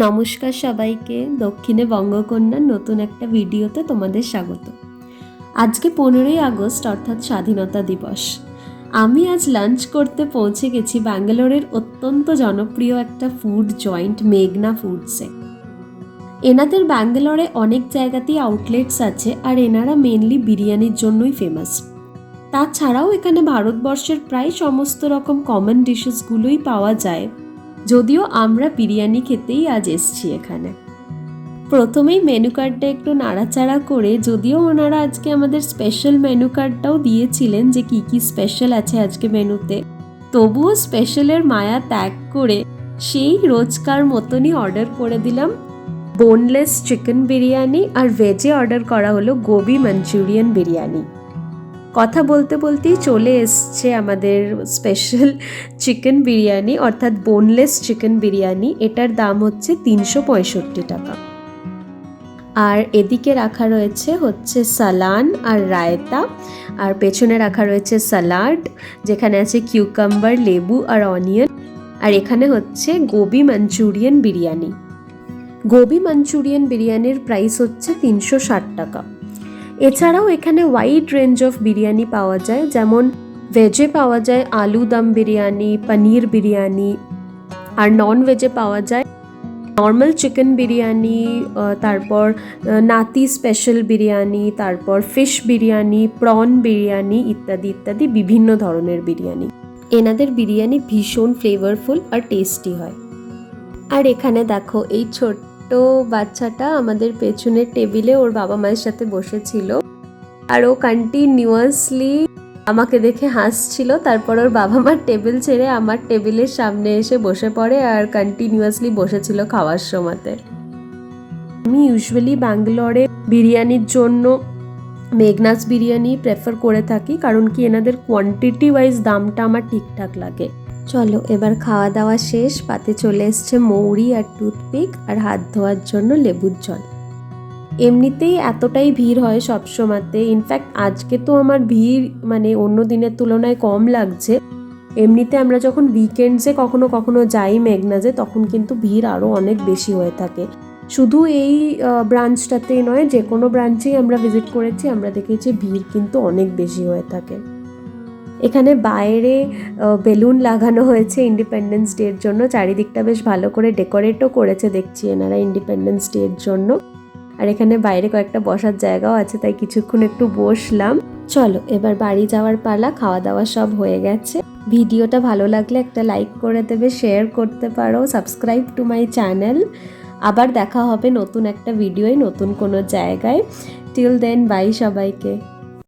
নমস্কার সবাইকে, দক্ষিণে বঙ্গকন্যার নতুন একটা ভিডিওতে তোমাদের স্বাগত। আজকে 15ই আগস্ট অর্থাৎ স্বাধীনতা দিবস। আমি আজ লাঞ্চ করতে পৌঁছে গেছি ব্যাঙ্গালোরের অত্যন্ত জনপ্রিয় একটা ফুড জয়েন্ট মেঘনা ফুডসে। এনাদের ব্যাঙ্গালোরে অনেক জায়গাতেই আউটলেটস আছে আর এনারা মেনলি বিরিয়ানির জন্যই ফেমাস। তাছাড়াও এখানে ভারতবর্ষের প্রায় সমস্ত রকম কমন ডিশেসগুলোই পাওয়া যায়, যদিও আমরা বিরিয়ানি খেতেই আজ এসছি এখানে। প্রথমেই মেনু কার্ডটা একটু নাড়াচাড়া করে, যদিও ওনারা আজকে আমাদের স্পেশাল মেনু কার্ডটাও দিয়েছিলেন যে কি কি স্পেশাল আছে আজকে মেনুতে, তবুও স্পেশালের মায়া ত্যাগ করে সেই রোজকার মতনই অর্ডার করে দিলাম বোনলেস চিকেন বিরিয়ানি, আর ভেজে অর্ডার করা হলো গোবি মাঞ্চুরিয়ান বিরিয়ানি। কথা বলতে বলতেই চলে এসছে আমাদের স্পেশাল চিকেন বিরিয়ানি অর্থাৎ বোনলেস চিকেন বিরিয়ানি। এটার দাম হচ্ছে 365 টাকা। আর এদিকে রাখা হচ্ছে সালান আর রায়তা, আর পেছনে রাখা রয়েছে সালাড যেখানে আছে কিউকাম্বার, লেবু আর অনিয়ন। আর এখানে হচ্ছে Gobi Manchurian biryani. Gobi Manchurian বিরিয়ানির প্রাইস হচ্ছে 360 টাকা। এছাড়াও এখানে ওয়াইড রেঞ্জ অফ বিরিয়ানি পাওয়া যায়, যেমন ভেজে পাওয়া যায় আলু দম বিরিয়ানি, পনির বিরিয়ানি, আর নন ভেজে পাওয়া যায় নর্মাল চিকেন বিরিয়ানি, তারপর নাতি স্পেশাল বিরিয়ানি, তারপর ফিশ বিরিয়ানি, প্রন বিরিয়ানি ইত্যাদি ইত্যাদি বিভিন্ন ধরনের বিরিয়ানি। এনাদের বিরিয়ানি ভীষণ ফ্লেভারফুল আর টেস্টি হয়। আর এখানে দেখো এই ছোট্ট বাচ্চাটা আমাদের পেছনের টেবিলে ওর বাবা মায়ের সাথে বসেছিল, আর ও কন্টিনিউয়াসলি আমাকে দেখে হাসছিল। তারপর ওর বাবা মার টেবিল ছেড়ে আমার টেবিলের সামনে এসে বসে পড়ে আর কন্টিনিউয়াসলি বসেছিল খাওয়ার সময়তে। আমি ইউজুয়ালি ব্যাঙ্গালোরে বিরিয়ানির জন্য মেঘনাস বিরিয়ানি প্রেফার করে থাকি, কারণ কি এনাদের কোয়ান্টিটি ওয়াইজ দামটা আমার ঠিকঠাক লাগে। চলো এবার খাওয়া দাওয়া শেষ, পাতে চলে এসছে মৌরি আর টুথপিক আর হাত ধোয়ার জন্য লেবুর জল। এমনিতেই এতটাই ভিড় হয় সবসময়তে, ইনফ্যাক্ট আজকে তো আমার ভিড় মানে অন্য দিনের তুলনায় কম লাগছে। এমনিতে আমরা যখন উইকেন্ডসে কখনো কখনো যাই মেঘনাজে, তখন কিন্তু ভিড় আরও অনেক বেশি হয়ে থাকে। শুধু এই ব্রাঞ্চটাতেই নয়, যে কোনো ব্রাঞ্চেই আমরা ভিজিট করেছি আমরা দেখেছি ভিড় কিন্তু অনেক বেশি হয়ে থাকে। এখানে বাইরে বেলুন লাগানো হয়েছে ইন্ডিপেন্ডেন্স ডের জন্য, চারিদিকটা বেশ ভালো করে ডেকোরেটও করেছে দেখছি এনারা ইন্ডিপেন্ডেন্স ডের জন্য। আর এখানে বাইরে কয়েকটা বসার জায়গাও আছে, তাই কিছুক্ষণ একটু বসলাম। চলো এবার বাড়ি যাওয়ার পালা, খাওয়া দাওয়া সব হয়ে গেছে। ভিডিওটা ভালো লাগলে একটা লাইক করে দেবে, শেয়ার করতে পারো, সাবস্ক্রাইব টু মাই চ্যানেল। আবার দেখা হবে নতুন একটা ভিডিওয় নতুন কোনো জায়গায়। টিল দেন বাই সবাইকে।